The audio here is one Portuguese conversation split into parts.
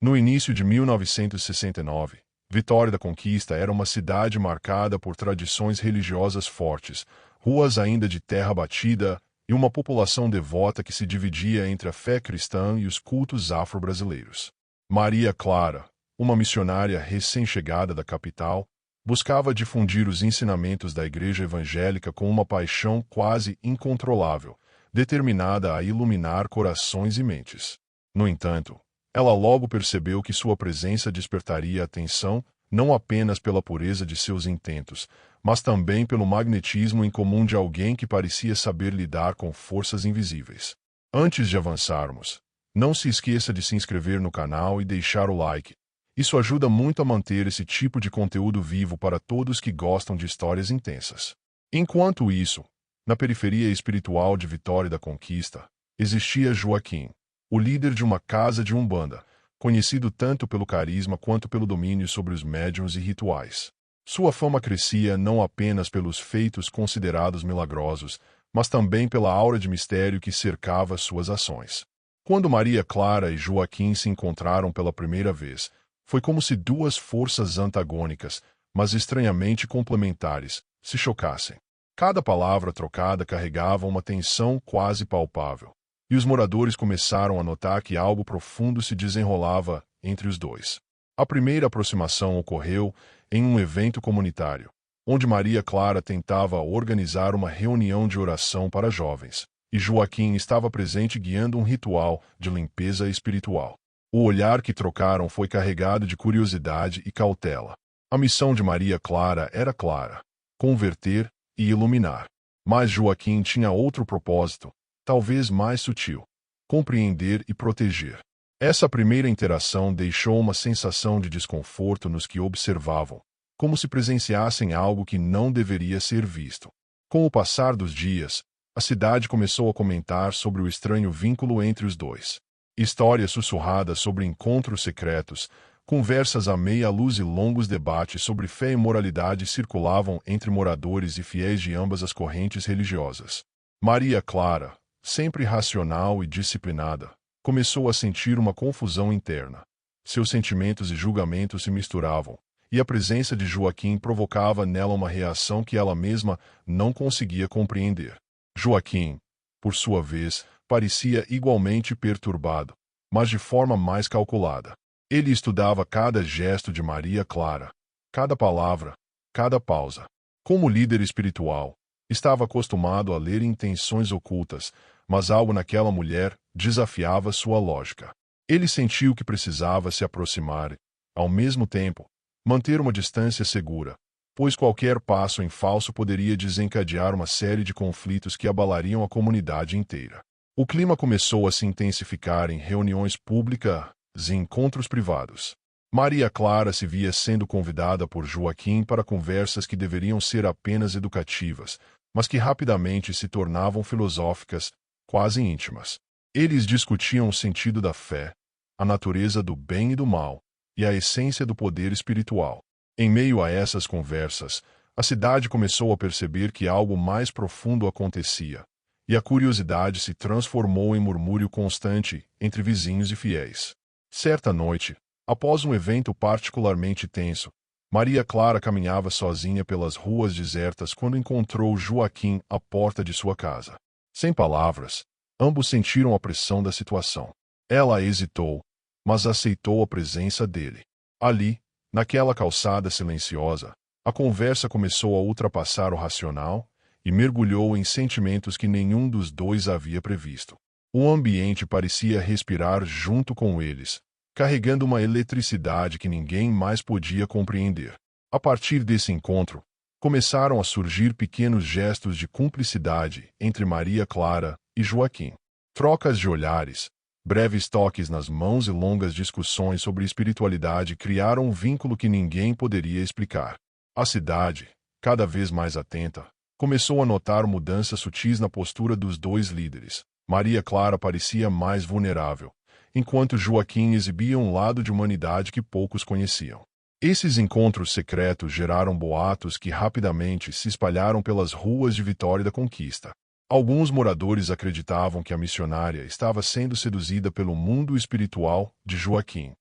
No início de 1969, Vitória da Conquista era uma cidade marcada por tradições religiosas fortes, ruas ainda de terra batida e uma população devota que se dividia entre a fé cristã e os cultos afro-brasileiros. Maria Clara, uma missionária recém-chegada da capital, buscava difundir os ensinamentos da Igreja Evangélica com uma paixão quase incontrolável, determinada a iluminar corações e mentes. No entanto, ela logo percebeu que sua presença despertaria atenção não apenas pela pureza de seus intentos, mas também pelo magnetismo incomum de alguém que parecia saber lidar com forças invisíveis. Antes de avançarmos, não se esqueça de se inscrever no canal e deixar o like. Isso ajuda muito a manter esse tipo de conteúdo vivo para todos que gostam de histórias intensas. Enquanto isso, na periferia espiritual de Vitória da Conquista, existia Joaquim, o líder de uma casa de Umbanda, conhecido tanto pelo carisma quanto pelo domínio sobre os médiuns e rituais. Sua fama crescia não apenas pelos feitos considerados milagrosos, mas também pela aura de mistério que cercava suas ações. Quando Maria Clara e Joaquim se encontraram pela primeira vez, foi como se duas forças antagônicas, mas estranhamente complementares, se chocassem. Cada palavra trocada carregava uma tensão quase palpável, e os moradores começaram a notar que algo profundo se desenrolava entre os dois. A primeira aproximação ocorreu em um evento comunitário, onde Maria Clara tentava organizar uma reunião de oração para jovens, e Joaquim estava presente guiando um ritual de limpeza espiritual. O olhar que trocaram foi carregado de curiosidade e cautela. A missão de Maria Clara era clara: converter e iluminar. Mas Joaquim tinha outro propósito, talvez mais sutil: compreender e proteger. Essa primeira interação deixou uma sensação de desconforto nos que observavam, como se presenciassem algo que não deveria ser visto. Com o passar dos dias, a cidade começou a comentar sobre o estranho vínculo entre os dois. Histórias sussurradas sobre encontros secretos, conversas à meia luz e longos debates sobre fé e moralidade circulavam entre moradores e fiéis de ambas as correntes religiosas. Maria Clara, sempre racional e disciplinada, começou a sentir uma confusão interna. Seus sentimentos e julgamentos se misturavam, e a presença de Joaquim provocava nela uma reação que ela mesma não conseguia compreender. Joaquim, por sua vez, parecia igualmente perturbado, mas de forma mais calculada. Ele estudava cada gesto de Maria Clara, cada palavra, cada pausa. Como líder espiritual, estava acostumado a ler intenções ocultas, mas algo naquela mulher desafiava sua lógica. Ele sentiu que precisava se aproximar e, ao mesmo tempo, manter uma distância segura, pois qualquer passo em falso poderia desencadear uma série de conflitos que abalariam a comunidade inteira. O clima começou a se intensificar em reuniões públicas e encontros privados. Maria Clara se via sendo convidada por Joaquim para conversas que deveriam ser apenas educativas, mas que rapidamente se tornavam filosóficas, quase íntimas. Eles discutiam o sentido da fé, a natureza do bem e do mal, e a essência do poder espiritual. Em meio a essas conversas, a cidade começou a perceber que algo mais profundo acontecia, e a curiosidade se transformou em murmúrio constante entre vizinhos e fiéis. Certa noite, após um evento particularmente tenso, Maria Clara caminhava sozinha pelas ruas desertas quando encontrou Joaquim à porta de sua casa. Sem palavras, ambos sentiram a pressão da situação. Ela hesitou, mas aceitou a presença dele. Ali, naquela calçada silenciosa, a conversa começou a ultrapassar o racional e mergulhou em sentimentos que nenhum dos dois havia previsto. O ambiente parecia respirar junto com eles, carregando uma eletricidade que ninguém mais podia compreender. A partir desse encontro, começaram a surgir pequenos gestos de cumplicidade entre Maria Clara e Joaquim. Trocas de olhares, breves toques nas mãos e longas discussões sobre espiritualidade criaram um vínculo que ninguém poderia explicar. A cidade, cada vez mais atenta, começou a notar mudanças sutis na postura dos dois líderes. Maria Clara parecia mais vulnerável, enquanto Joaquim exibia um lado de humanidade que poucos conheciam. Esses encontros secretos geraram boatos que rapidamente se espalharam pelas ruas de Vitória da Conquista. Alguns moradores acreditavam que a missionária estava sendo seduzida pelo mundo espiritual de Joaquim.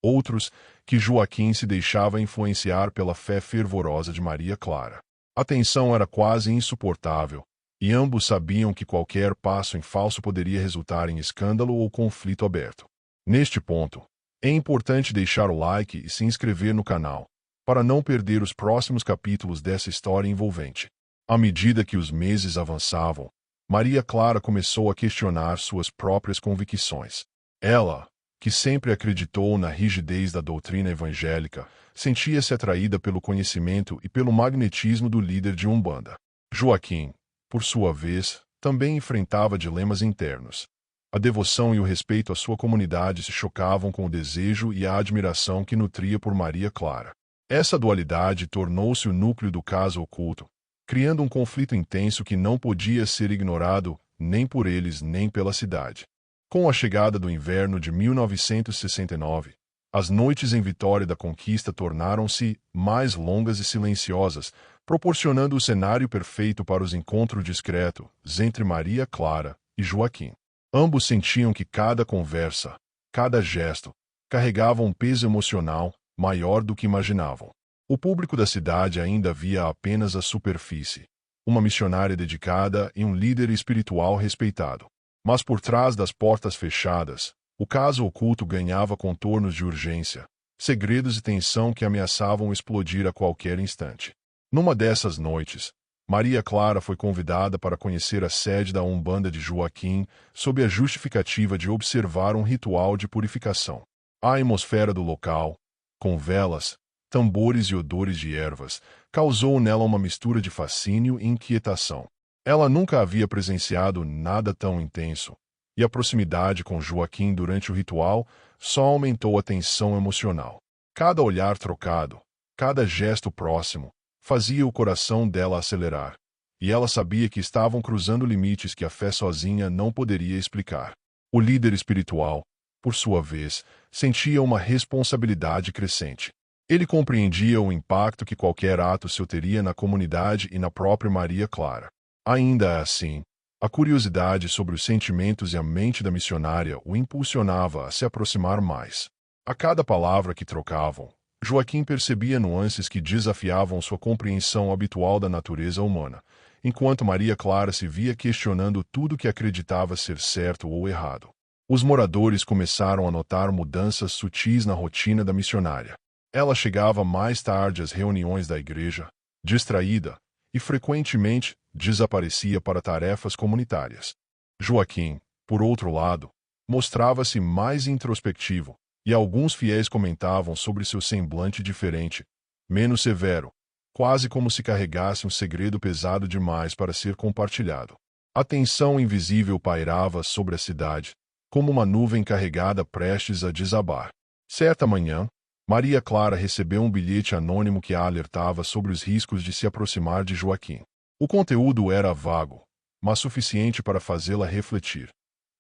Outros, que Joaquim se deixava influenciar pela fé fervorosa de Maria Clara. A tensão era quase insuportável, e ambos sabiam que qualquer passo em falso poderia resultar em escândalo ou conflito aberto. Neste ponto, é importante deixar o like e se inscrever no canal, para não perder os próximos capítulos dessa história envolvente. À medida que os meses avançavam, Maria Clara começou a questionar suas próprias convicções. Ela, que sempre acreditou na rigidez da doutrina evangélica, sentia-se atraída pelo conhecimento e pelo magnetismo do líder de Umbanda. Joaquim, por sua vez, também enfrentava dilemas internos. A devoção e o respeito à sua comunidade se chocavam com o desejo e a admiração que nutria por Maria Clara. Essa dualidade tornou-se o núcleo do caso oculto, criando um conflito intenso que não podia ser ignorado nem por eles nem pela cidade. Com a chegada do inverno de 1969, as noites em Vitória da Conquista tornaram-se mais longas e silenciosas, proporcionando o cenário perfeito para os encontros discretos entre Maria Clara e Joaquim. Ambos sentiam que cada conversa, cada gesto, carregava um peso emocional maior do que imaginavam. O público da cidade ainda via apenas a superfície, uma missionária dedicada e um líder espiritual respeitado. Mas por trás das portas fechadas, o caso oculto ganhava contornos de urgência, segredos e tensão que ameaçavam explodir a qualquer instante. Numa dessas noites, Maria Clara foi convidada para conhecer a sede da Umbanda de Joaquim sob a justificativa de observar um ritual de purificação. A atmosfera do local, com velas, tambores e odores de ervas, causou nela uma mistura de fascínio e inquietação. Ela nunca havia presenciado nada tão intenso, e a proximidade com Joaquim durante o ritual só aumentou a tensão emocional. Cada olhar trocado, cada gesto próximo, fazia o coração dela acelerar, e ela sabia que estavam cruzando limites que a fé sozinha não poderia explicar. O líder espiritual, por sua vez, sentia uma responsabilidade crescente. Ele compreendia o impacto que qualquer ato seu teria na comunidade e na própria Maria Clara. Ainda assim, a curiosidade sobre os sentimentos e a mente da missionária o impulsionava a se aproximar mais. A cada palavra que trocavam, Joaquim percebia nuances que desafiavam sua compreensão habitual da natureza humana, enquanto Maria Clara se via questionando tudo que acreditava ser certo ou errado. Os moradores começaram a notar mudanças sutis na rotina da missionária. Ela chegava mais tarde às reuniões da igreja, distraída, e frequentemente desaparecia para tarefas comunitárias. Joaquim, por outro lado, mostrava-se mais introspectivo, e alguns fiéis comentavam sobre seu semblante diferente, menos severo, quase como se carregasse um segredo pesado demais para ser compartilhado. A tensão invisível pairava sobre a cidade, como uma nuvem carregada prestes a desabar. Certa manhã, Maria Clara recebeu um bilhete anônimo que a alertava sobre os riscos de se aproximar de Joaquim. O conteúdo era vago, mas suficiente para fazê-la refletir.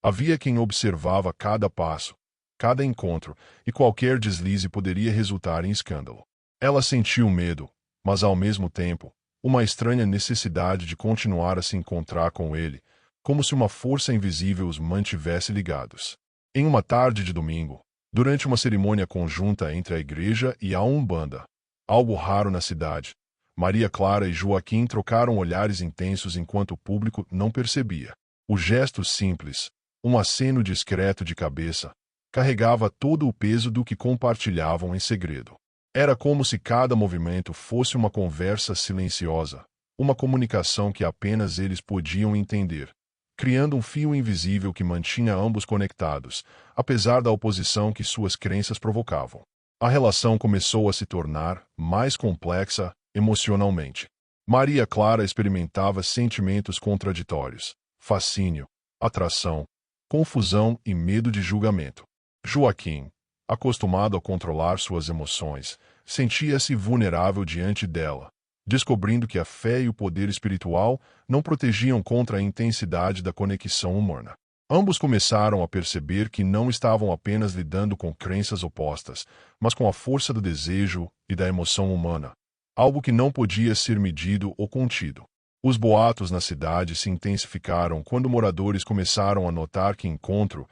Havia quem observava cada passo, cada encontro, e qualquer deslize poderia resultar em escândalo. Ela sentiu medo, mas ao mesmo tempo, uma estranha necessidade de continuar a se encontrar com ele, como se uma força invisível os mantivesse ligados. Em uma tarde de domingo, durante uma cerimônia conjunta entre a igreja e a Umbanda, algo raro na cidade, Maria Clara e Joaquim trocaram olhares intensos enquanto o público não percebia. O gesto simples, um aceno discreto de cabeça, carregava todo o peso do que compartilhavam em segredo. Era como se cada movimento fosse uma conversa silenciosa, uma comunicação que apenas eles podiam entender, criando um fio invisível que mantinha ambos conectados, apesar da oposição que suas crenças provocavam. A relação começou a se tornar mais complexa emocionalmente. Maria Clara experimentava sentimentos contraditórios: fascínio, atração, confusão e medo de julgamento. Joaquim, acostumado a controlar suas emoções, sentia-se vulnerável diante dela, descobrindo que a fé e o poder espiritual não protegiam contra a intensidade da conexão humana. Ambos começaram a perceber que não estavam apenas lidando com crenças opostas, mas com a força do desejo e da emoção humana, algo que não podia ser medido ou contido. Os boatos na cidade se intensificaram quando moradores começaram a notar que encontros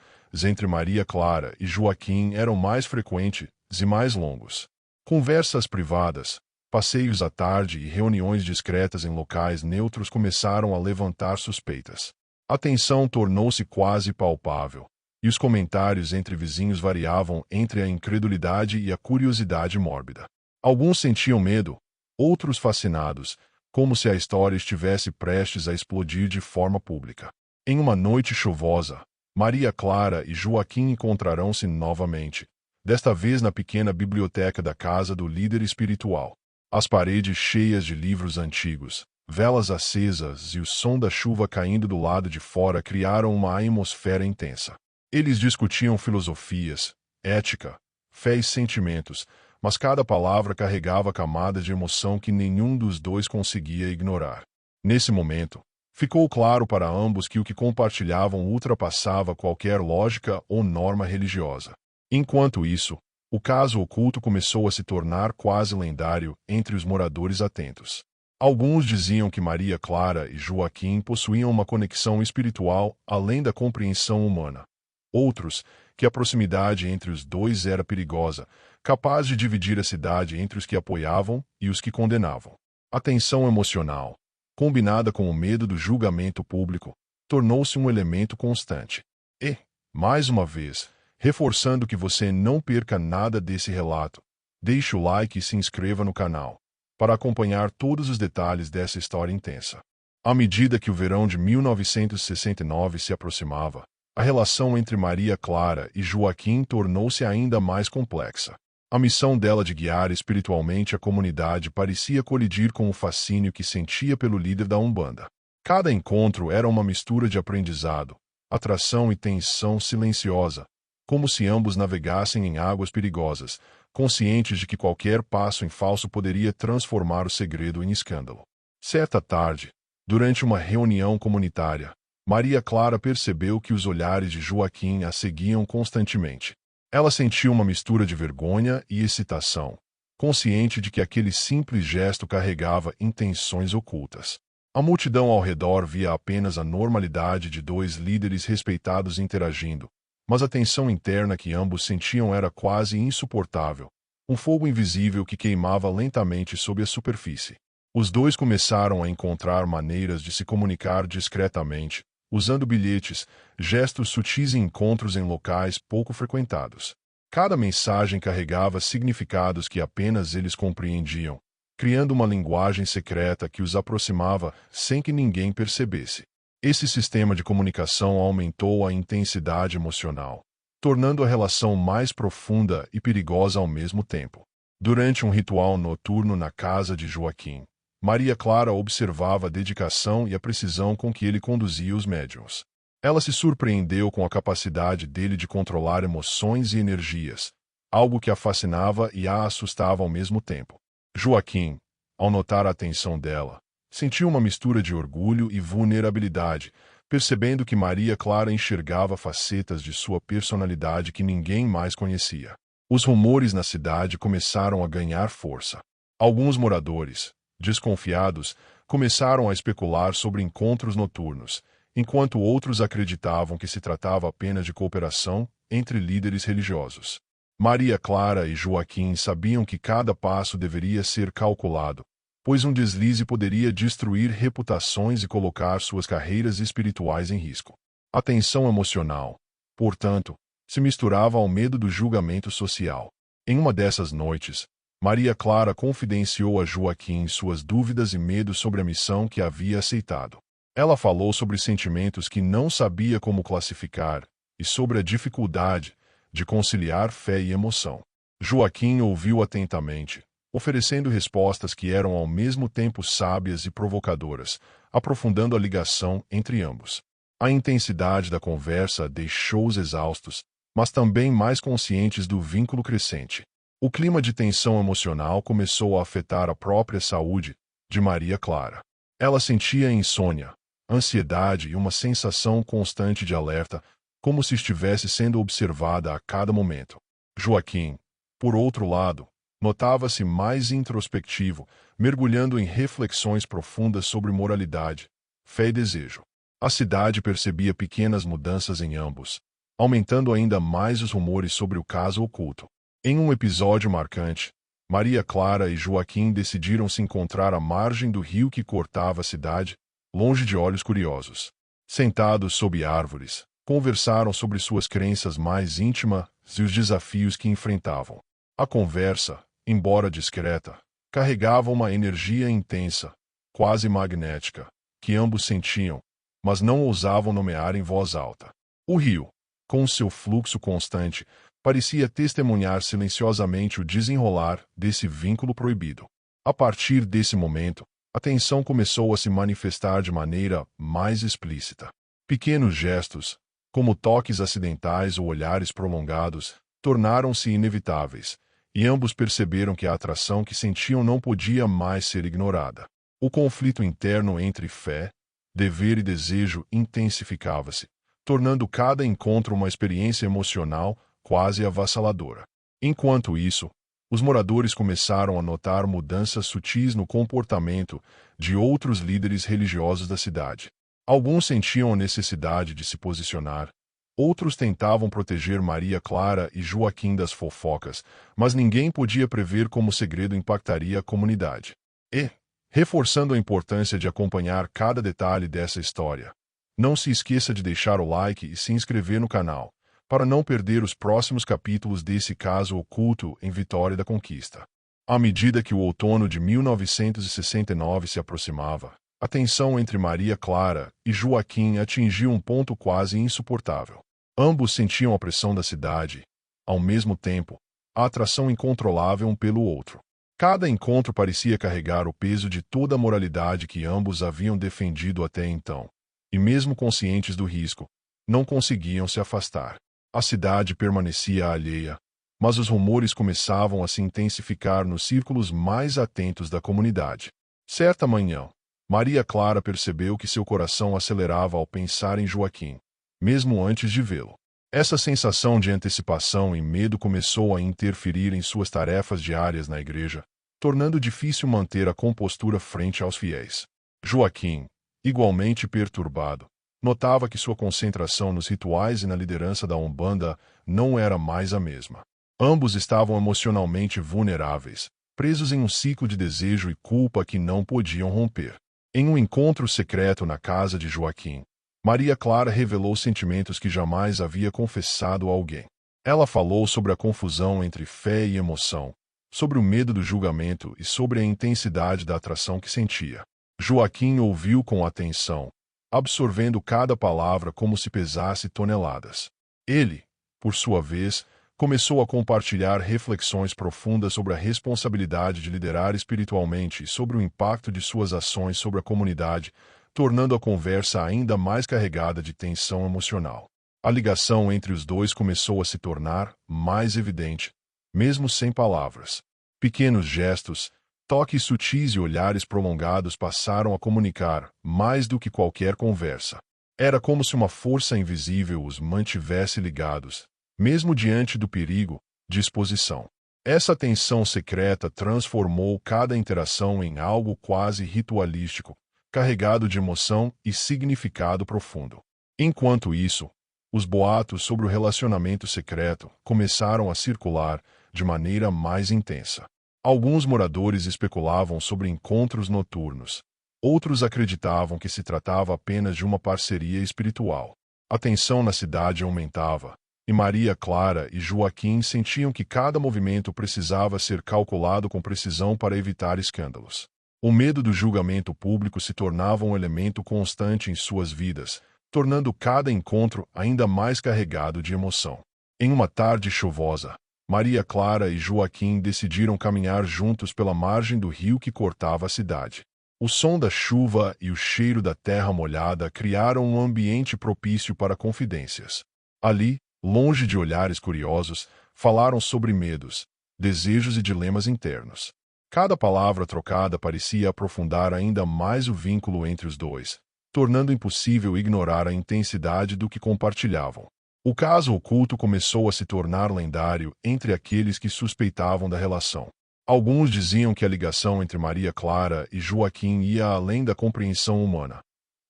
entre Maria Clara e Joaquim eram mais frequentes e mais longos. Conversas privadas, passeios à tarde e reuniões discretas em locais neutros começaram a levantar suspeitas. A tensão tornou-se quase palpável, e os comentários entre vizinhos variavam entre a incredulidade e a curiosidade mórbida. Alguns sentiam medo, outros fascinados, como se a história estivesse prestes a explodir de forma pública. Em uma noite chuvosa, Maria Clara e Joaquim encontrarão-se novamente, desta vez na pequena biblioteca da casa do líder espiritual. As paredes cheias de livros antigos, velas acesas e o som da chuva caindo do lado de fora criaram uma atmosfera intensa. Eles discutiam filosofias, ética, fé e sentimentos, mas cada palavra carregava camadas de emoção que nenhum dos dois conseguia ignorar. Nesse momento, ficou claro para ambos que o que compartilhavam ultrapassava qualquer lógica ou norma religiosa. Enquanto isso, o caso oculto começou a se tornar quase lendário entre os moradores atentos. Alguns diziam que Maria Clara e Joaquim possuíam uma conexão espiritual além da compreensão humana. Outros, que a proximidade entre os dois era perigosa, capaz de dividir a cidade entre os que apoiavam e os que condenavam. A tensão emocional, combinada com o medo do julgamento público, tornou-se um elemento constante. E, mais uma vez, reforçando que você não perca nada desse relato, deixe o like e se inscreva no canal, para acompanhar todos os detalhes dessa história intensa. À medida que o verão de 1969 se aproximava, a relação entre Maria Clara e Joaquim tornou-se ainda mais complexa. A missão dela de guiar espiritualmente a comunidade parecia colidir com o fascínio que sentia pelo líder da Umbanda. Cada encontro era uma mistura de aprendizado, atração e tensão silenciosa, como se ambos navegassem em águas perigosas, conscientes de que qualquer passo em falso poderia transformar o segredo em escândalo. Certa tarde, durante uma reunião comunitária, Maria Clara percebeu que os olhares de Joaquim a seguiam constantemente. Ela sentiu uma mistura de vergonha e excitação, consciente de que aquele simples gesto carregava intenções ocultas. A multidão ao redor via apenas a normalidade de dois líderes respeitados interagindo, mas a tensão interna que ambos sentiam era quase insuportável, um fogo invisível que queimava lentamente sob a superfície. Os dois começaram a encontrar maneiras de se comunicar discretamente, usando bilhetes, gestos sutis e encontros em locais pouco frequentados. Cada mensagem carregava significados que apenas eles compreendiam, criando uma linguagem secreta que os aproximava sem que ninguém percebesse. Esse sistema de comunicação aumentou a intensidade emocional, tornando a relação mais profunda e perigosa ao mesmo tempo. Durante um ritual noturno na casa de Joaquim, Maria Clara observava a dedicação e a precisão com que ele conduzia os médiuns. Ela se surpreendeu com a capacidade dele de controlar emoções e energias, algo que a fascinava e a assustava ao mesmo tempo. Joaquim, ao notar a atenção dela, sentiu uma mistura de orgulho e vulnerabilidade, percebendo que Maria Clara enxergava facetas de sua personalidade que ninguém mais conhecia. Os rumores na cidade começaram a ganhar força. Alguns moradores, desconfiados, começaram a especular sobre encontros noturnos, enquanto outros acreditavam que se tratava apenas de cooperação entre líderes religiosos. Maria Clara e Joaquim sabiam que cada passo deveria ser calculado, pois um deslize poderia destruir reputações e colocar suas carreiras espirituais em risco. A tensão emocional, portanto, se misturava ao medo do julgamento social. Em uma dessas noites, Maria Clara confidenciou a Joaquim suas dúvidas e medos sobre a missão que havia aceitado. Ela falou sobre sentimentos que não sabia como classificar e sobre a dificuldade de conciliar fé e emoção. Joaquim ouviu atentamente, oferecendo respostas que eram ao mesmo tempo sábias e provocadoras, aprofundando a ligação entre ambos. A intensidade da conversa deixou-os exaustos, mas também mais conscientes do vínculo crescente. O clima de tensão emocional começou a afetar a própria saúde de Maria Clara. Ela sentia insônia, ansiedade e uma sensação constante de alerta, como se estivesse sendo observada a cada momento. Joaquim, por outro lado, notava-se mais introspectivo, mergulhando em reflexões profundas sobre moralidade, fé e desejo. A cidade percebia pequenas mudanças em ambos, aumentando ainda mais os rumores sobre o caso oculto. Em um episódio marcante, Maria Clara e Joaquim decidiram se encontrar à margem do rio que cortava a cidade, longe de olhos curiosos. Sentados sob árvores, conversaram sobre suas crenças mais íntimas e os desafios que enfrentavam. A conversa, embora discreta, carregava uma energia intensa, quase magnética, que ambos sentiam, mas não ousavam nomear em voz alta. O rio, com seu fluxo constante, parecia testemunhar silenciosamente o desenrolar desse vínculo proibido. A partir desse momento, a tensão começou a se manifestar de maneira mais explícita. Pequenos gestos, como toques acidentais ou olhares prolongados, tornaram-se inevitáveis, e ambos perceberam que a atração que sentiam não podia mais ser ignorada. O conflito interno entre fé, dever e desejo intensificava-se, tornando cada encontro uma experiência emocional quase avassaladora. Enquanto isso, os moradores começaram a notar mudanças sutis no comportamento de outros líderes religiosos da cidade. Alguns sentiam a necessidade de se posicionar, outros tentavam proteger Maria Clara e Joaquim das fofocas, mas ninguém podia prever como o segredo impactaria a comunidade. E, reforçando a importância de acompanhar cada detalhe dessa história, não se esqueça de deixar o like e se inscrever no canal, para não perder os próximos capítulos desse caso oculto em Vitória da Conquista. À medida que o outono de 1969 se aproximava, a tensão entre Maria Clara e Joaquim atingiu um ponto quase insuportável. Ambos sentiam a pressão da cidade, ao mesmo tempo, a atração incontrolável um pelo outro. Cada encontro parecia carregar o peso de toda a moralidade que ambos haviam defendido até então, e mesmo conscientes do risco, não conseguiam se afastar. A cidade permanecia alheia, mas os rumores começavam a se intensificar nos círculos mais atentos da comunidade. Certa manhã, Maria Clara percebeu que seu coração acelerava ao pensar em Joaquim, mesmo antes de vê-lo. Essa sensação de antecipação e medo começou a interferir em suas tarefas diárias na igreja, tornando difícil manter a compostura frente aos fiéis. Joaquim, igualmente perturbado, notava que sua concentração nos rituais e na liderança da Umbanda não era mais a mesma. Ambos estavam emocionalmente vulneráveis, presos em um ciclo de desejo e culpa que não podiam romper. Em um encontro secreto na casa de Joaquim, Maria Clara revelou sentimentos que jamais havia confessado a alguém. Ela falou sobre a confusão entre fé e emoção, sobre o medo do julgamento e sobre a intensidade da atração que sentia. Joaquim ouviu com atenção, absorvendo cada palavra como se pesasse toneladas. Ele, por sua vez, começou a compartilhar reflexões profundas sobre a responsabilidade de liderar espiritualmente e sobre o impacto de suas ações sobre a comunidade, tornando a conversa ainda mais carregada de tensão emocional. A ligação entre os dois começou a se tornar mais evidente, mesmo sem palavras. Pequenos gestos, toques sutis e olhares prolongados passaram a comunicar mais do que qualquer conversa. Era como se uma força invisível os mantivesse ligados, mesmo diante do perigo, de exposição. Essa tensão secreta transformou cada interação em algo quase ritualístico, carregado de emoção e significado profundo. Enquanto isso, os boatos sobre o relacionamento secreto começaram a circular de maneira mais intensa. Alguns moradores especulavam sobre encontros noturnos. Outros acreditavam que se tratava apenas de uma parceria espiritual. A tensão na cidade aumentava, e Maria Clara e Joaquim sentiam que cada movimento precisava ser calculado com precisão para evitar escândalos. O medo do julgamento público se tornava um elemento constante em suas vidas, tornando cada encontro ainda mais carregado de emoção. Em uma tarde chuvosa, Maria Clara e Joaquim decidiram caminhar juntos pela margem do rio que cortava a cidade. O som da chuva e o cheiro da terra molhada criaram um ambiente propício para confidências. Ali, longe de olhares curiosos, falaram sobre medos, desejos e dilemas internos. Cada palavra trocada parecia aprofundar ainda mais o vínculo entre os dois, tornando impossível ignorar a intensidade do que compartilhavam. O caso oculto começou a se tornar lendário entre aqueles que suspeitavam da relação. Alguns diziam que a ligação entre Maria Clara e Joaquim ia além da compreensão humana.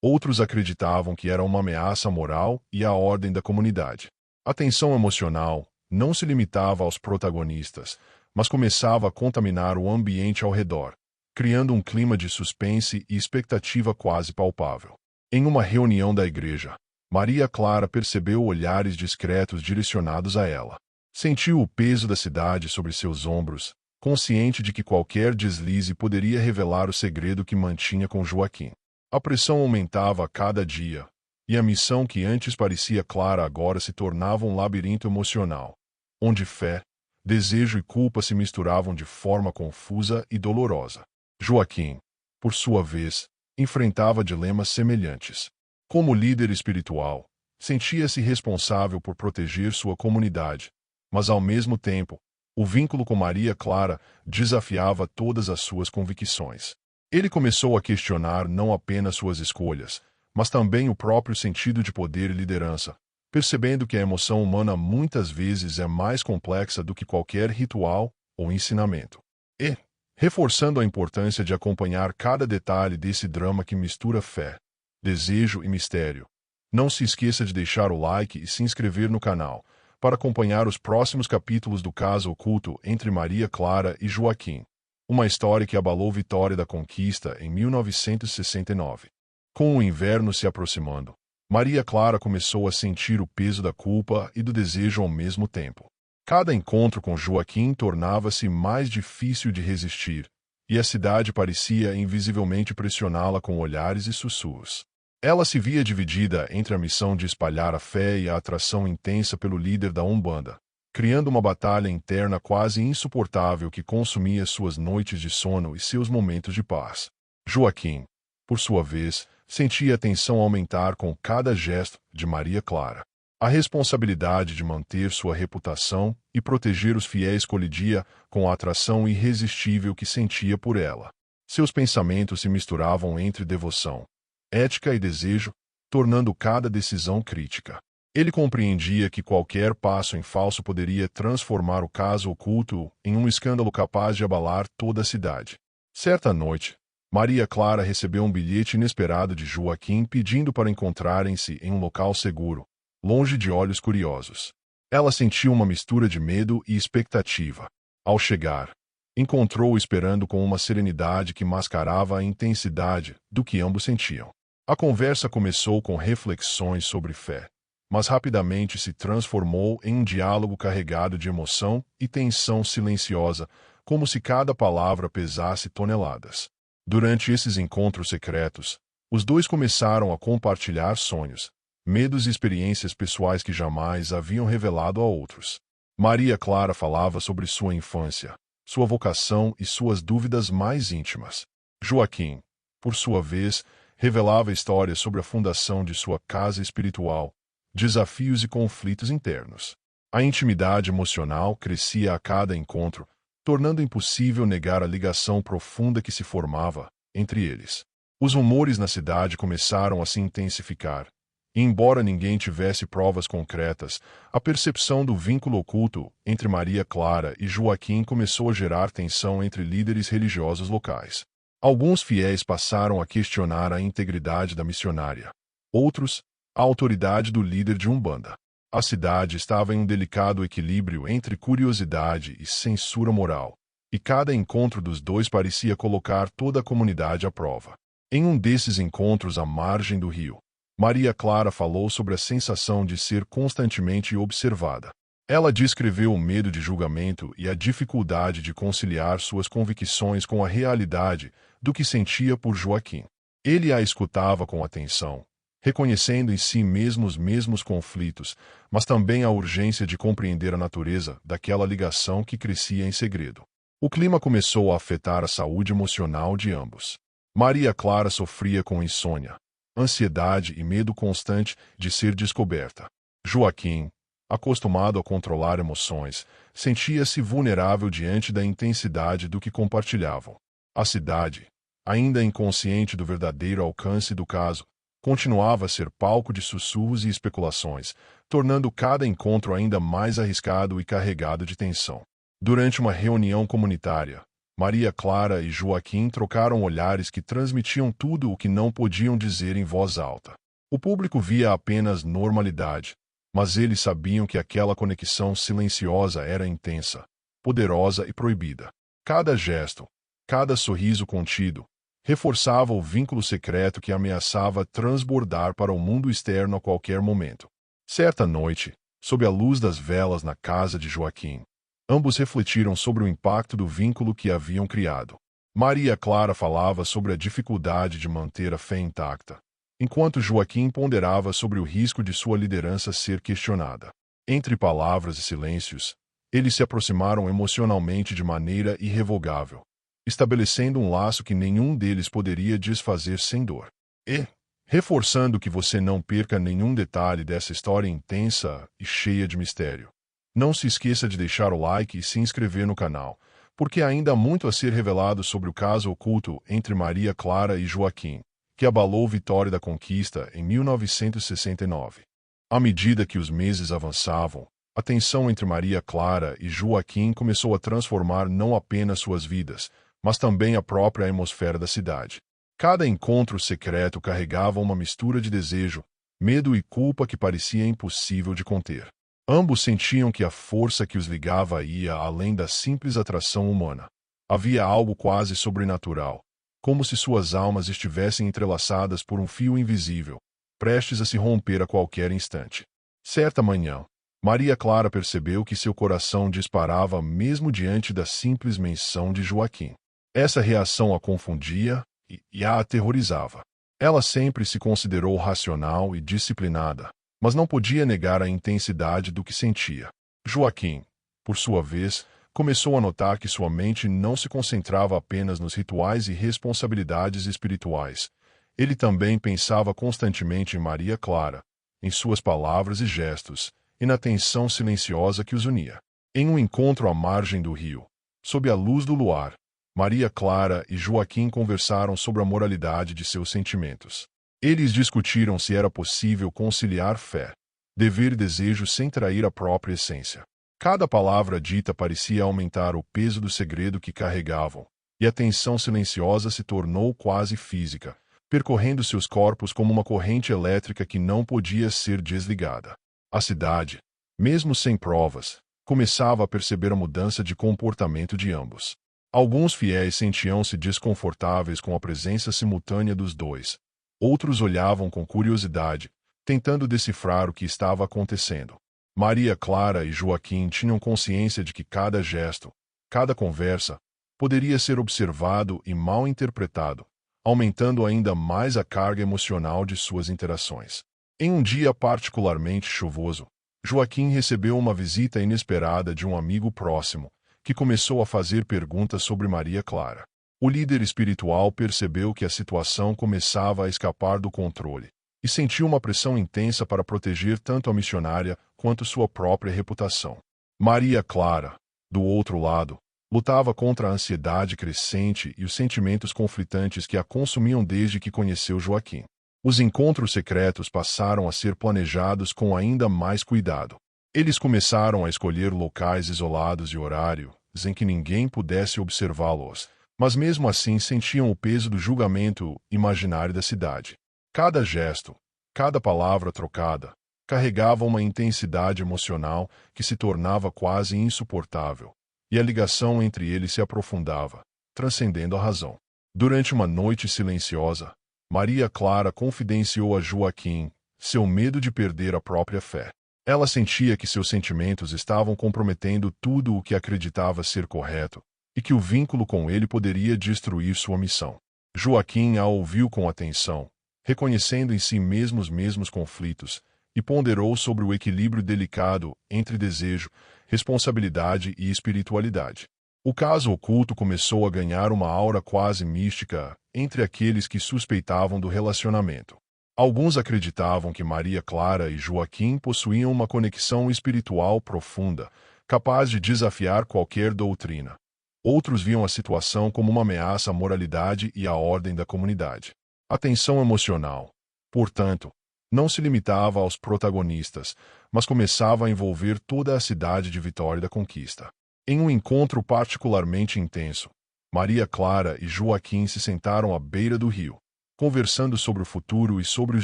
Outros acreditavam que era uma ameaça moral e à ordem da comunidade. A tensão emocional, não se limitava aos protagonistas, mas começava a contaminar o ambiente ao redor, criando um clima de suspense e expectativa quase palpável. Em uma reunião da igreja, Maria Clara percebeu olhares discretos direcionados a ela. Sentiu o peso da cidade sobre seus ombros, consciente de que qualquer deslize poderia revelar o segredo que mantinha com Joaquim. A pressão aumentava a cada dia, e a missão que antes parecia clara agora se tornava um labirinto emocional, onde fé, desejo e culpa se misturavam de forma confusa e dolorosa. Joaquim, por sua vez, enfrentava dilemas semelhantes. Como líder espiritual, sentia-se responsável por proteger sua comunidade, mas ao mesmo tempo, o vínculo com Maria Clara desafiava todas as suas convicções. Ele começou a questionar não apenas suas escolhas, mas também o próprio sentido de poder e liderança, percebendo que a emoção humana muitas vezes é mais complexa do que qualquer ritual ou ensinamento. E, reforçando a importância de acompanhar cada detalhe desse drama que mistura fé, desejo e mistério, não se esqueça de deixar o like e se inscrever no canal, para acompanhar os próximos capítulos do caso oculto entre Maria Clara e Joaquim, uma história que abalou Vitória da Conquista em 1969. Com o inverno se aproximando, Maria Clara começou a sentir o peso da culpa e do desejo ao mesmo tempo. Cada encontro com Joaquim tornava-se mais difícil de resistir, e a cidade parecia invisivelmente pressioná-la com olhares e sussurros. Ela se via dividida entre a missão de espalhar a fé e a atração intensa pelo líder da Umbanda, criando uma batalha interna quase insuportável que consumia suas noites de sono e seus momentos de paz. Joaquim, por sua vez, sentia a tensão aumentar com cada gesto de Maria Clara. A responsabilidade de manter sua reputação e proteger os fiéis colidia com a atração irresistível que sentia por ela. Seus pensamentos se misturavam entre devoção, ética e desejo, tornando cada decisão crítica. Ele compreendia que qualquer passo em falso poderia transformar o caso oculto em um escândalo capaz de abalar toda a cidade. Certa noite, Maria Clara recebeu um bilhete inesperado de Joaquim pedindo para encontrarem-se em um local seguro, longe de olhos curiosos. Ela sentiu uma mistura de medo e expectativa. Ao chegar, encontrou-o esperando com uma serenidade que mascarava a intensidade do que ambos sentiam. A conversa começou com reflexões sobre fé, mas rapidamente se transformou em um diálogo carregado de emoção e tensão silenciosa, como se cada palavra pesasse toneladas. Durante esses encontros secretos, os dois começaram a compartilhar sonhos, medos e experiências pessoais que jamais haviam revelado a outros. Maria Clara falava sobre sua infância, sua vocação e suas dúvidas mais íntimas. Joaquim, por sua vez, revelava histórias sobre a fundação de sua casa espiritual, desafios e conflitos internos. A intimidade emocional crescia a cada encontro, tornando impossível negar a ligação profunda que se formava entre eles. Os rumores na cidade começaram a se intensificar, e embora ninguém tivesse provas concretas, a percepção do vínculo oculto entre Maria Clara e Joaquim começou a gerar tensão entre líderes religiosos locais. Alguns fiéis passaram a questionar a integridade da missionária. Outros, a autoridade do líder de Umbanda. A cidade estava em um delicado equilíbrio entre curiosidade e censura moral, e cada encontro dos dois parecia colocar toda a comunidade à prova. Em um desses encontros à margem do rio, Maria Clara falou sobre a sensação de ser constantemente observada. Ela descreveu o medo de julgamento e a dificuldade de conciliar suas convicções com a realidade do que sentia por Joaquim. Ele a escutava com atenção, reconhecendo em si mesmo os mesmos conflitos, mas também a urgência de compreender a natureza daquela ligação que crescia em segredo. O clima começou a afetar a saúde emocional de ambos. Maria Clara sofria com insônia, ansiedade e medo constante de ser descoberta. Joaquim, acostumado a controlar emoções, sentia-se vulnerável diante da intensidade do que compartilhavam. A cidade, ainda inconsciente do verdadeiro alcance do caso, continuava a ser palco de sussurros e especulações, tornando cada encontro ainda mais arriscado e carregado de tensão. Durante uma reunião comunitária, Maria Clara e Joaquim trocaram olhares que transmitiam tudo o que não podiam dizer em voz alta. O público via apenas normalidade, mas eles sabiam que aquela conexão silenciosa era intensa, poderosa e proibida. Cada gesto, cada sorriso contido, reforçava o vínculo secreto que ameaçava transbordar para o mundo externo a qualquer momento. Certa noite, sob a luz das velas na casa de Joaquim, ambos refletiram sobre o impacto do vínculo que haviam criado. Maria Clara falava sobre a dificuldade de manter a fé intacta, enquanto Joaquim ponderava sobre o risco de sua liderança ser questionada. Entre palavras e silêncios, eles se aproximaram emocionalmente de maneira irrevogável, estabelecendo um laço que nenhum deles poderia desfazer sem dor. E, reforçando que você não perca nenhum detalhe dessa história intensa e cheia de mistério. Não se esqueça de deixar o like e se inscrever no canal, porque ainda há muito a ser revelado sobre o caso oculto entre Maria Clara e Joaquim, que abalou Vitória da Conquista em 1969. À medida que os meses avançavam, a tensão entre Maria Clara e Joaquim começou a transformar não apenas suas vidas, mas também a própria atmosfera da cidade. Cada encontro secreto carregava uma mistura de desejo, medo e culpa que parecia impossível de conter. Ambos sentiam que a força que os ligava ia além da simples atração humana. Havia algo quase sobrenatural, como se suas almas estivessem entrelaçadas por um fio invisível, prestes a se romper a qualquer instante. Certa manhã, Maria Clara percebeu que seu coração disparava mesmo diante da simples menção de Joaquim. Essa reação a confundia e a aterrorizava. Ela sempre se considerou racional e disciplinada, mas não podia negar a intensidade do que sentia. Joaquim, por sua vez, começou a notar que sua mente não se concentrava apenas nos rituais e responsabilidades espirituais. Ele também pensava constantemente em Maria Clara, em suas palavras e gestos, e na tensão silenciosa que os unia. Em um encontro à margem do rio, sob a luz do luar, Maria Clara e Joaquim conversaram sobre a moralidade de seus sentimentos. Eles discutiram se era possível conciliar fé, dever e desejo sem trair a própria essência. Cada palavra dita parecia aumentar o peso do segredo que carregavam, e a tensão silenciosa se tornou quase física, percorrendo seus corpos como uma corrente elétrica que não podia ser desligada. A cidade, mesmo sem provas, começava a perceber a mudança de comportamento de ambos. Alguns fiéis sentiam-se desconfortáveis com a presença simultânea dos dois. Outros olhavam com curiosidade, tentando decifrar o que estava acontecendo. Maria Clara e Joaquim tinham consciência de que cada gesto, cada conversa, poderia ser observado e mal interpretado, aumentando ainda mais a carga emocional de suas interações. Em um dia particularmente chuvoso, Joaquim recebeu uma visita inesperada de um amigo próximo, que começou a fazer perguntas sobre Maria Clara. O líder espiritual percebeu que a situação começava a escapar do controle, e sentiu uma pressão intensa para proteger tanto a missionária quanto sua própria reputação. Maria Clara, do outro lado, lutava contra a ansiedade crescente e os sentimentos conflitantes que a consumiam desde que conheceu Joaquim. Os encontros secretos passaram a ser planejados com ainda mais cuidado. Eles começaram a escolher locais isolados e horários em que ninguém pudesse observá-los, mas mesmo assim sentiam o peso do julgamento imaginário da cidade. Cada gesto, cada palavra trocada, carregava uma intensidade emocional que se tornava quase insuportável, e a ligação entre eles se aprofundava, transcendendo a razão. Durante uma noite silenciosa, Maria Clara confidenciou a Joaquim seu medo de perder a própria fé. Ela sentia que seus sentimentos estavam comprometendo tudo o que acreditava ser correto, e que o vínculo com ele poderia destruir sua missão. Joaquim a ouviu com atenção, reconhecendo em si mesmo os mesmos conflitos, e ponderou sobre o equilíbrio delicado entre desejo, responsabilidade e espiritualidade. O caso oculto começou a ganhar uma aura quase mística entre aqueles que suspeitavam do relacionamento. Alguns acreditavam que Maria Clara e Joaquim possuíam uma conexão espiritual profunda, capaz de desafiar qualquer doutrina. Outros viam a situação como uma ameaça à moralidade e à ordem da comunidade. A tensão emocional, portanto, não se limitava aos protagonistas, mas começava a envolver toda a cidade de Vitória da Conquista. Em um encontro particularmente intenso, Maria Clara e Joaquim se sentaram à beira do rio, conversando sobre o futuro e sobre os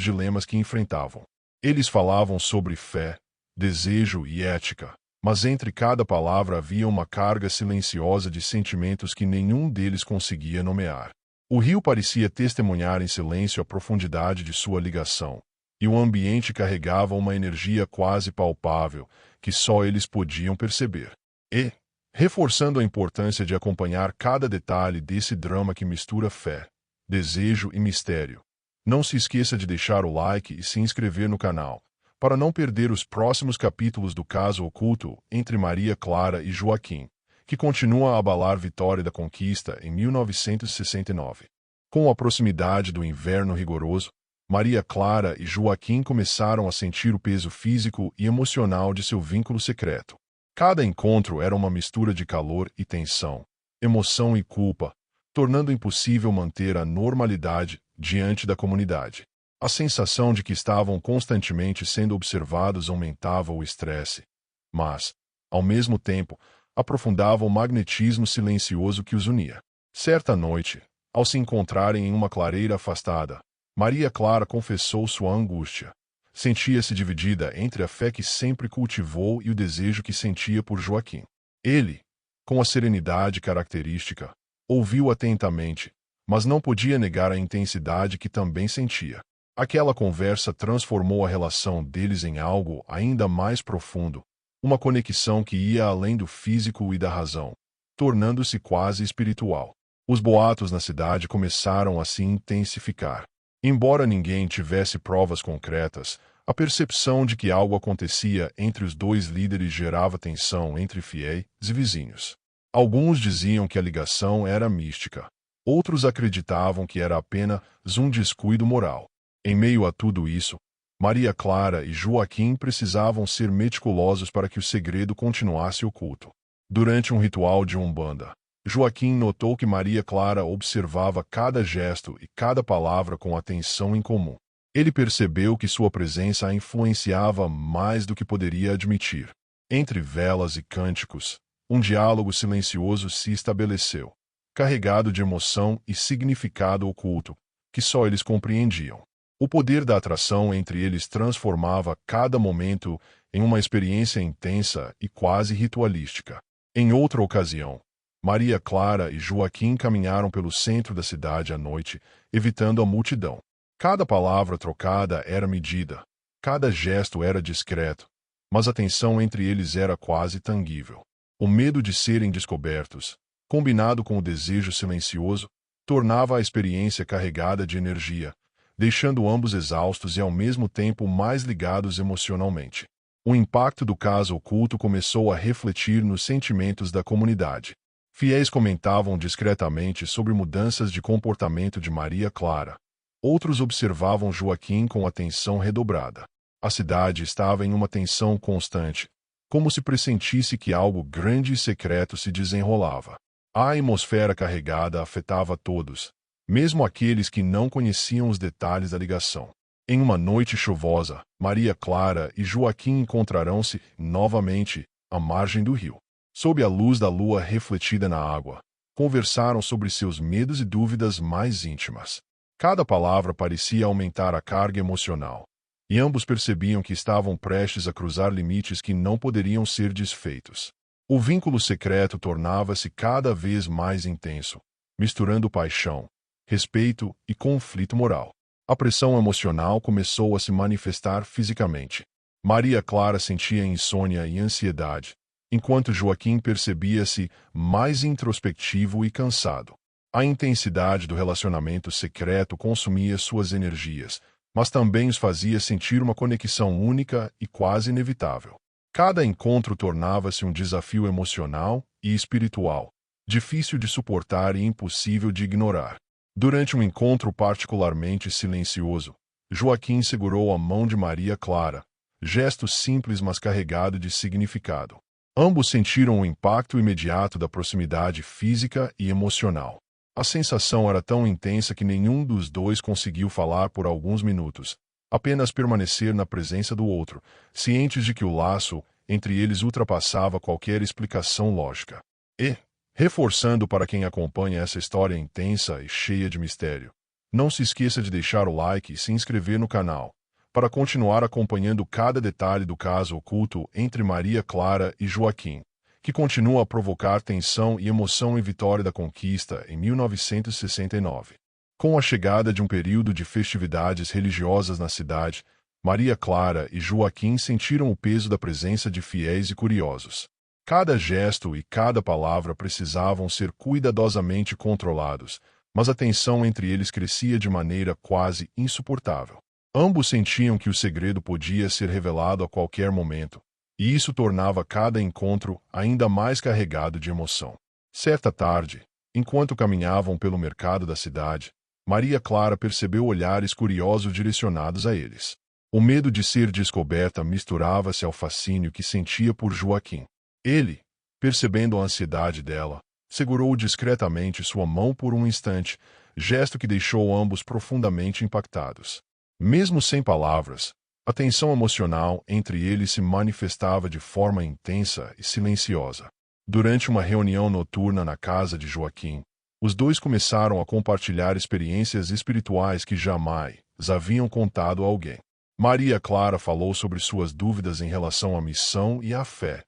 dilemas que enfrentavam. Eles falavam sobre fé, desejo e ética. Mas entre cada palavra havia uma carga silenciosa de sentimentos que nenhum deles conseguia nomear. O rio parecia testemunhar em silêncio a profundidade de sua ligação, e o ambiente carregava uma energia quase palpável, que só eles podiam perceber. E, reforçando a importância de acompanhar cada detalhe desse drama que mistura fé, desejo e mistério, não se esqueça de deixar o like e se inscrever no canal, para não perder os próximos capítulos do caso oculto entre Maria Clara e Joaquim, que continua a abalar Vitória da Conquista em 1969. Com a proximidade do inverno rigoroso, Maria Clara e Joaquim começaram a sentir o peso físico e emocional de seu vínculo secreto. Cada encontro era uma mistura de calor e tensão, emoção e culpa, tornando impossível manter a normalidade diante da comunidade. A sensação de que estavam constantemente sendo observados aumentava o estresse, mas, ao mesmo tempo, aprofundava o magnetismo silencioso que os unia. Certa noite, ao se encontrarem em uma clareira afastada, Maria Clara confessou sua angústia. Sentia-se dividida entre a fé que sempre cultivou e o desejo que sentia por Joaquim. Ele, com a serenidade característica, ouviu atentamente, mas não podia negar a intensidade que também sentia. Aquela conversa transformou a relação deles em algo ainda mais profundo, uma conexão que ia além do físico e da razão, tornando-se quase espiritual. Os boatos na cidade começaram a se intensificar. Embora ninguém tivesse provas concretas, a percepção de que algo acontecia entre os dois líderes gerava tensão entre fiéis e vizinhos. Alguns diziam que a ligação era mística. Outros acreditavam que era apenas um descuido moral. Em meio a tudo isso, Maria Clara e Joaquim precisavam ser meticulosos para que o segredo continuasse oculto. Durante um ritual de Umbanda, Joaquim notou que Maria Clara observava cada gesto e cada palavra com atenção em comum. Ele percebeu que sua presença a influenciava mais do que poderia admitir. Entre velas e cânticos, um diálogo silencioso se estabeleceu, carregado de emoção e significado oculto, que só eles compreendiam. O poder da atração entre eles transformava cada momento em uma experiência intensa e quase ritualística. Em outra ocasião, Maria Clara e Joaquim caminharam pelo centro da cidade à noite, evitando a multidão. Cada palavra trocada era medida, cada gesto era discreto, mas a tensão entre eles era quase tangível. O medo de serem descobertos, combinado com o desejo silencioso, tornava a experiência carregada de energia, deixando ambos exaustos e ao mesmo tempo mais ligados emocionalmente. O impacto do caso oculto começou a refletir nos sentimentos da comunidade. Fiéis comentavam discretamente sobre mudanças de comportamento de Maria Clara. Outros observavam Joaquim com atenção redobrada. A cidade estava em uma tensão constante, como se pressentisse que algo grande e secreto se desenrolava. A atmosfera carregada afetava todos, mesmo aqueles que não conheciam os detalhes da ligação. Em uma noite chuvosa, Maria Clara e Joaquim encontrarão-se novamente à margem do rio. Sob a luz da lua refletida na água, conversaram sobre seus medos e dúvidas mais íntimas. Cada palavra parecia aumentar a carga emocional, e ambos percebiam que estavam prestes a cruzar limites que não poderiam ser desfeitos. O vínculo secreto tornava-se cada vez mais intenso, misturando paixão, respeito e conflito moral. A pressão emocional começou a se manifestar fisicamente. Maria Clara sentia insônia e ansiedade, enquanto Joaquim percebia-se mais introspectivo e cansado. A intensidade do relacionamento secreto consumia suas energias, mas também os fazia sentir uma conexão única e quase inevitável. Cada encontro tornava-se um desafio emocional e espiritual, difícil de suportar e impossível de ignorar. Durante um encontro particularmente silencioso, Joaquim segurou a mão de Maria Clara, gesto simples mas carregado de significado. Ambos sentiram o impacto imediato da proximidade física e emocional. A sensação era tão intensa que nenhum dos dois conseguiu falar por alguns minutos, apenas permanecer na presença do outro, cientes de que o laço entre eles ultrapassava qualquer explicação lógica. E, reforçando para quem acompanha essa história intensa e cheia de mistério, não se esqueça de deixar o like e se inscrever no canal, para continuar acompanhando cada detalhe do caso oculto entre Maria Clara e Joaquim, que continua a provocar tensão e emoção em Vitória da Conquista em 1969. Com a chegada de um período de festividades religiosas na cidade, Maria Clara e Joaquim sentiram o peso da presença de fiéis e curiosos. Cada gesto e cada palavra precisavam ser cuidadosamente controlados, mas a tensão entre eles crescia de maneira quase insuportável. Ambos sentiam que o segredo podia ser revelado a qualquer momento, e isso tornava cada encontro ainda mais carregado de emoção. Certa tarde, enquanto caminhavam pelo mercado da cidade, Maria Clara percebeu olhares curiosos direcionados a eles. O medo de ser descoberta misturava-se ao fascínio que sentia por Joaquim. Ele, percebendo a ansiedade dela, segurou discretamente sua mão por um instante, gesto que deixou ambos profundamente impactados. Mesmo sem palavras, a tensão emocional entre eles se manifestava de forma intensa e silenciosa. Durante uma reunião noturna na casa de Joaquim, os dois começaram a compartilhar experiências espirituais que jamais haviam contado a alguém. Maria Clara falou sobre suas dúvidas em relação à missão e à fé,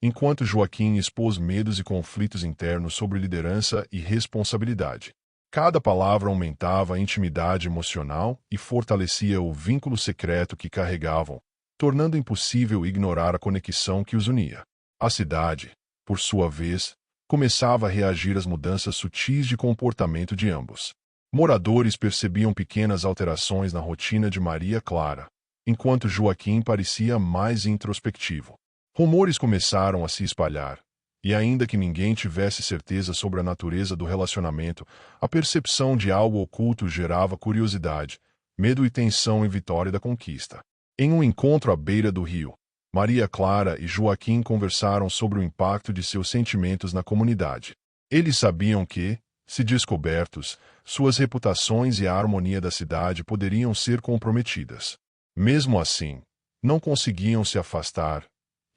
enquanto Joaquim expôs medos e conflitos internos sobre liderança e responsabilidade. Cada palavra aumentava a intimidade emocional e fortalecia o vínculo secreto que carregavam, tornando impossível ignorar a conexão que os unia. A cidade, por sua vez, começava a reagir às mudanças sutis de comportamento de ambos. Moradores percebiam pequenas alterações na rotina de Maria Clara, enquanto Joaquim parecia mais introspectivo. Rumores começaram a se espalhar, e ainda que ninguém tivesse certeza sobre a natureza do relacionamento, a percepção de algo oculto gerava curiosidade, medo e tensão em Vitória da Conquista. Em um encontro à beira do rio, Maria Clara e Joaquim conversaram sobre o impacto de seus sentimentos na comunidade. Eles sabiam que, se descobertos, suas reputações e a harmonia da cidade poderiam ser comprometidas. Mesmo assim, não conseguiam se afastar,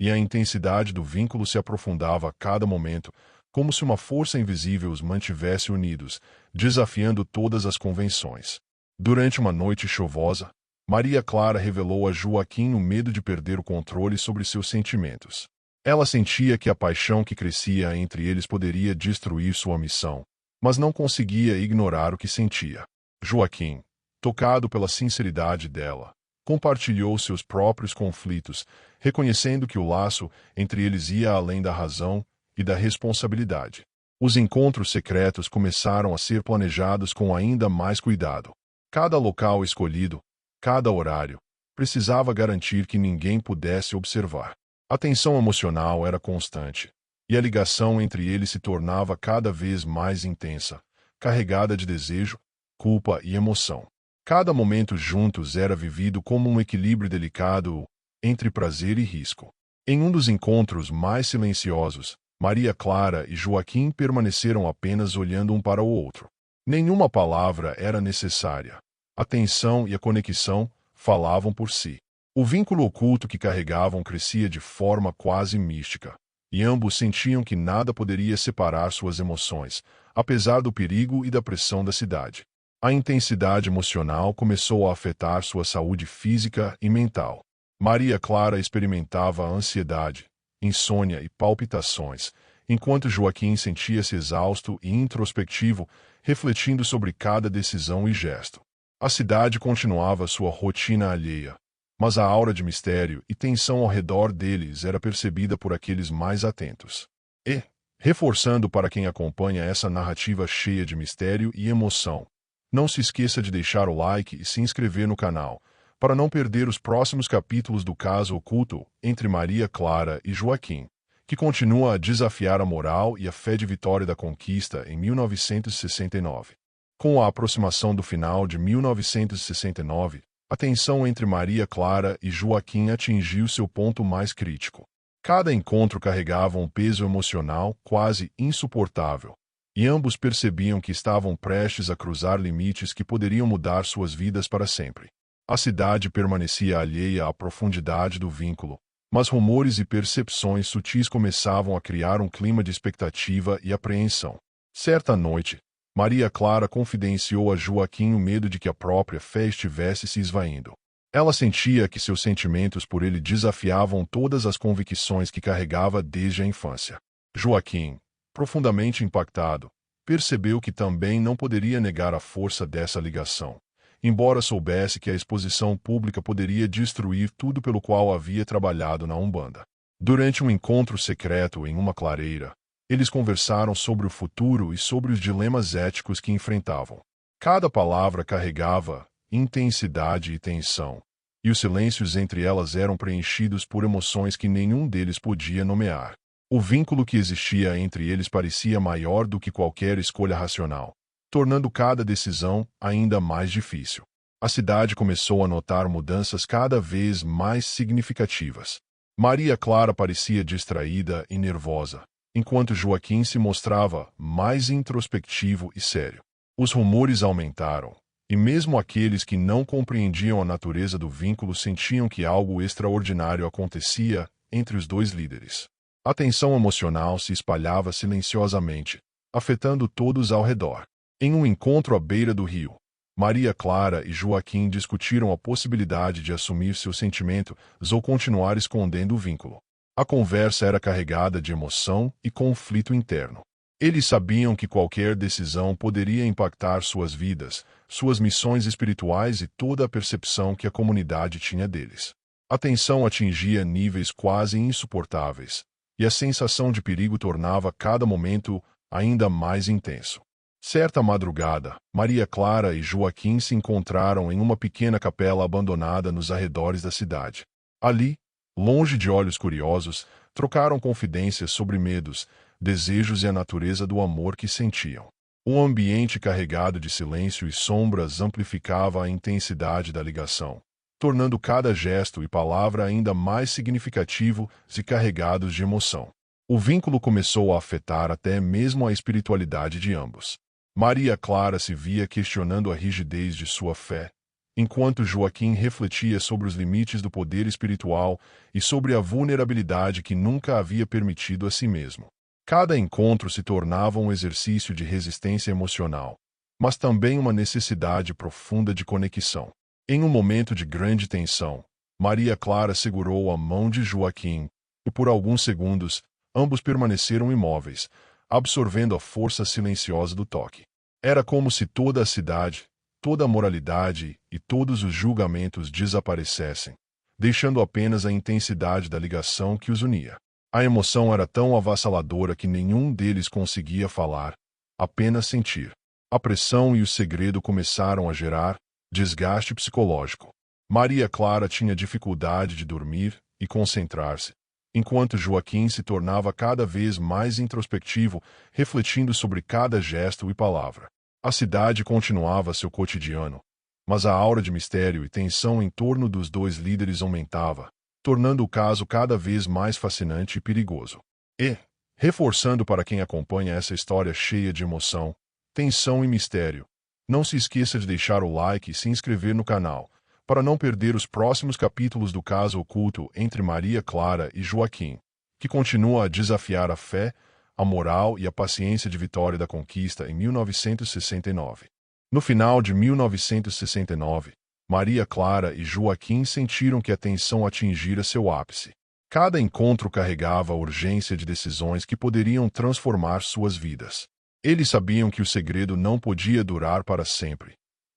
e a intensidade do vínculo se aprofundava a cada momento, como se uma força invisível os mantivesse unidos, desafiando todas as convenções. Durante uma noite chuvosa, Maria Clara revelou a Joaquim o medo de perder o controle sobre seus sentimentos. Ela sentia que a paixão que crescia entre eles poderia destruir sua missão, mas não conseguia ignorar o que sentia. Joaquim, tocado pela sinceridade dela, compartilhou seus próprios conflitos, reconhecendo que o laço entre eles ia além da razão e da responsabilidade. Os encontros secretos começaram a ser planejados com ainda mais cuidado. Cada local escolhido, cada horário, precisava garantir que ninguém pudesse observar. A tensão emocional era constante, e a ligação entre eles se tornava cada vez mais intensa, carregada de desejo, culpa e emoção. Cada momento juntos era vivido como um equilíbrio delicado entre prazer e risco. Em um dos encontros mais silenciosos, Maria Clara e Joaquim permaneceram apenas olhando um para o outro. Nenhuma palavra era necessária. A tensão e a conexão falavam por si. O vínculo oculto que carregavam crescia de forma quase mística, e ambos sentiam que nada poderia separar suas emoções, apesar do perigo e da pressão da cidade. A intensidade emocional começou a afetar sua saúde física e mental. Maria Clara experimentava ansiedade, insônia e palpitações, enquanto Joaquim sentia-se exausto e introspectivo, refletindo sobre cada decisão e gesto. A cidade continuava sua rotina alheia, mas a aura de mistério e tensão ao redor deles era percebida por aqueles mais atentos. E, reforçando para quem acompanha essa narrativa cheia de mistério e emoção, não se esqueça de deixar o like e se inscrever no canal, para não perder os próximos capítulos do caso oculto entre Maria Clara e Joaquim, que continua a desafiar a moral e a fé de Vitória da Conquista em 1969. Com a aproximação do final de 1969, a tensão entre Maria Clara e Joaquim atingiu seu ponto mais crítico. Cada encontro carregava um peso emocional quase insuportável, e ambos percebiam que estavam prestes a cruzar limites que poderiam mudar suas vidas para sempre. A cidade permanecia alheia à profundidade do vínculo, mas rumores e percepções sutis começavam a criar um clima de expectativa e apreensão. Certa noite, Maria Clara confidenciou a Joaquim o medo de que a própria fé estivesse se esvaindo. Ela sentia que seus sentimentos por ele desafiavam todas as convicções que carregava desde a infância. Joaquim, profundamente impactado, percebeu que também não poderia negar a força dessa ligação, embora soubesse que a exposição pública poderia destruir tudo pelo qual havia trabalhado na Umbanda. Durante um encontro secreto em uma clareira, eles conversaram sobre o futuro e sobre os dilemas éticos que enfrentavam. Cada palavra carregava intensidade e tensão, e os silêncios entre elas eram preenchidos por emoções que nenhum deles podia nomear. O vínculo que existia entre eles parecia maior do que qualquer escolha racional, tornando cada decisão ainda mais difícil. A cidade começou a notar mudanças cada vez mais significativas. Maria Clara parecia distraída e nervosa, enquanto Joaquim se mostrava mais introspectivo e sério. Os rumores aumentaram, e mesmo aqueles que não compreendiam a natureza do vínculo sentiam que algo extraordinário acontecia entre os dois líderes. A tensão emocional se espalhava silenciosamente, afetando todos ao redor. Em um encontro à beira do rio, Maria Clara e Joaquim discutiram a possibilidade de assumir seus sentimentos ou continuar escondendo o vínculo. A conversa era carregada de emoção e conflito interno. Eles sabiam que qualquer decisão poderia impactar suas vidas, suas missões espirituais e toda a percepção que a comunidade tinha deles. A tensão atingia níveis quase insuportáveis, e a sensação de perigo tornava cada momento ainda mais intenso. Certa madrugada, Maria Clara e Joaquim se encontraram em uma pequena capela abandonada nos arredores da cidade. Ali, longe de olhos curiosos, trocaram confidências sobre medos, desejos e a natureza do amor que sentiam. O ambiente carregado de silêncio e sombras amplificava a intensidade da ligação, tornando cada gesto e palavra ainda mais significativo e carregados de emoção. O vínculo começou a afetar até mesmo a espiritualidade de ambos. Maria Clara se via questionando a rigidez de sua fé, enquanto Joaquim refletia sobre os limites do poder espiritual e sobre a vulnerabilidade que nunca havia permitido a si mesmo. Cada encontro se tornava um exercício de resistência emocional, mas também uma necessidade profunda de conexão. Em um momento de grande tensão, Maria Clara segurou a mão de Joaquim, e por alguns segundos, ambos permaneceram imóveis, absorvendo a força silenciosa do toque. Era como se toda a cidade, toda a moralidade e todos os julgamentos desaparecessem, deixando apenas a intensidade da ligação que os unia. A emoção era tão avassaladora que nenhum deles conseguia falar, apenas sentir. A pressão e o segredo começaram a gerar desgaste psicológico. Maria Clara tinha dificuldade de dormir e concentrar-se, enquanto Joaquim se tornava cada vez mais introspectivo, refletindo sobre cada gesto e palavra. A cidade continuava seu cotidiano, mas a aura de mistério e tensão em torno dos dois líderes aumentava, tornando o caso cada vez mais fascinante e perigoso. E, reforçando para quem acompanha essa história cheia de emoção, tensão e mistério, não se esqueça de deixar o like e se inscrever no canal, para não perder os próximos capítulos do caso oculto entre Maria Clara e Joaquim, que continua a desafiar a fé, a moral e a paciência de Vitória da Conquista em 1969. No final de 1969, Maria Clara e Joaquim sentiram que a tensão atingira seu ápice. Cada encontro carregava a urgência de decisões que poderiam transformar suas vidas. Eles sabiam que o segredo não podia durar para sempre.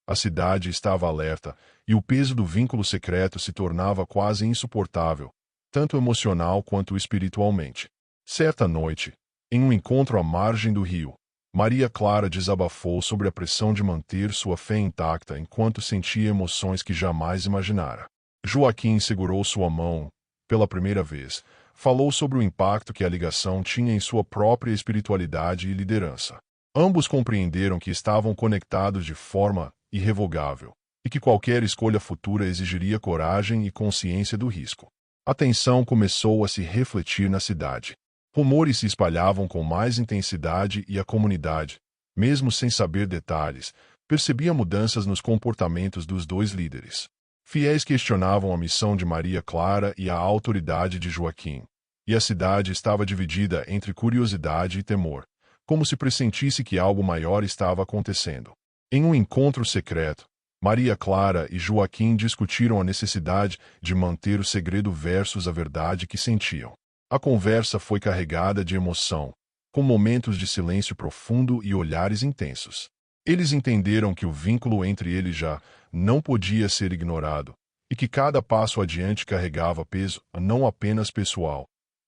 A cidade estava alerta, e o peso do vínculo secreto se tornava quase insuportável, tanto emocional quanto espiritualmente. Certa noite, em um encontro à margem do rio, Maria Clara desabafou sobre a pressão de manter sua fé intacta enquanto sentia emoções que jamais imaginara. Joaquim segurou sua mão, pela primeira vez, falou sobre o impacto que a ligação tinha em sua própria espiritualidade e liderança. Ambos compreenderam que estavam conectados de forma irrevogável, e que qualquer escolha futura exigiria coragem e consciência do risco. A tensão começou a se refletir na cidade. Rumores se espalhavam com mais intensidade e a comunidade, mesmo sem saber detalhes, percebia mudanças nos comportamentos dos dois líderes. Fiéis questionavam a missão de Maria Clara e a autoridade de Joaquim, e a cidade estava dividida entre curiosidade e temor, como se pressentisse que algo maior estava acontecendo. Em um encontro secreto, Maria Clara e Joaquim discutiram a necessidade de manter o segredo versus a verdade que sentiam. A conversa foi carregada de emoção, com momentos de silêncio profundo e olhares intensos. Eles entenderam que o vínculo entre eles já não podia ser ignorado, e que cada passo adiante carregava peso não apenas pessoal,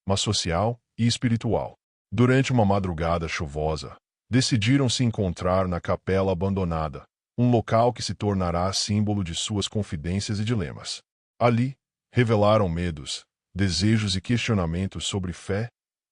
mas social e espiritual. Durante uma madrugada chuvosa, decidiram se encontrar na capela abandonada, um local que se tornará símbolo de suas confidências e dilemas. Ali, revelaram medos, desejos e questionamentos sobre fé,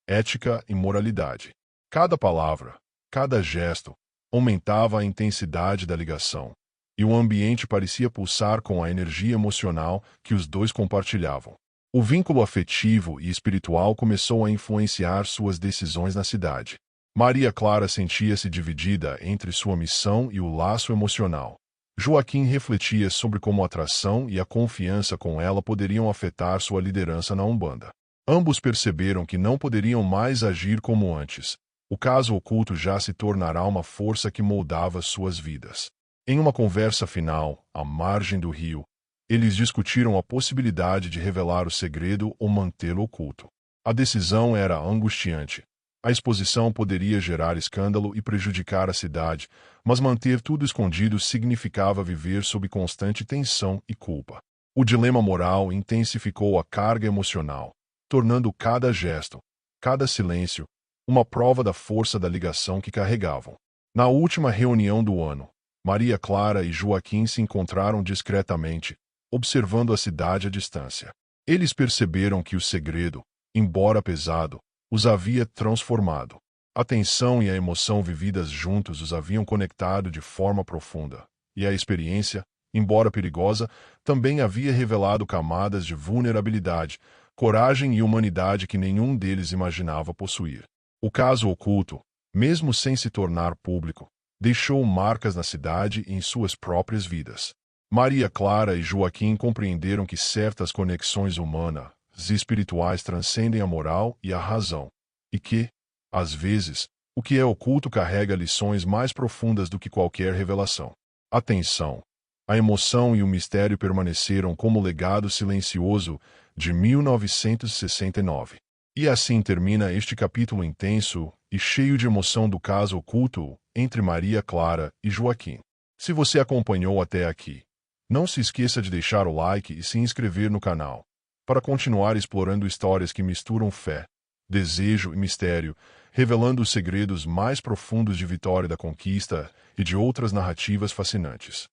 ética e moralidade. Cada palavra, cada gesto, aumentava a intensidade da ligação, e o ambiente parecia pulsar com a energia emocional que os dois compartilhavam. O vínculo afetivo e espiritual começou a influenciar suas decisões na cidade. Maria Clara sentia-se dividida entre sua missão e o laço emocional. Joaquim refletia sobre como a atração e a confiança com ela poderiam afetar sua liderança na Umbanda. Ambos perceberam que não poderiam mais agir como antes. O caso oculto já se tornará uma força que moldava suas vidas. Em uma conversa final, à margem do rio, eles discutiram a possibilidade de revelar o segredo ou mantê-lo oculto. A decisão era angustiante. A exposição poderia gerar escândalo e prejudicar a cidade, mas manter tudo escondido significava viver sob constante tensão e culpa. O dilema moral intensificou a carga emocional, tornando cada gesto, cada silêncio, uma prova da força da ligação que carregavam. Na última reunião do ano, Maria Clara e Joaquim se encontraram discretamente, observando a cidade à distância. Eles perceberam que o segredo, embora pesado, os havia transformado. A tensão e a emoção vividas juntos os haviam conectado de forma profunda, e a experiência, embora perigosa, também havia revelado camadas de vulnerabilidade, coragem e humanidade que nenhum deles imaginava possuir. O caso oculto, mesmo sem se tornar público, deixou marcas na cidade e em suas próprias vidas. Maria Clara e Joaquim compreenderam que certas conexões humanas e espirituais transcendem a moral e a razão, e que, às vezes, o que é oculto carrega lições mais profundas do que qualquer revelação. A tensão, a emoção e o mistério permaneceram como legado silencioso de 1969. E assim termina este capítulo intenso e cheio de emoção do caso oculto entre Maria Clara e Joaquim. Se você acompanhou até aqui, não se esqueça de deixar o like e se inscrever no canal, para continuar explorando histórias que misturam fé, desejo e mistério, revelando os segredos mais profundos de Vitória da Conquista e de outras narrativas fascinantes.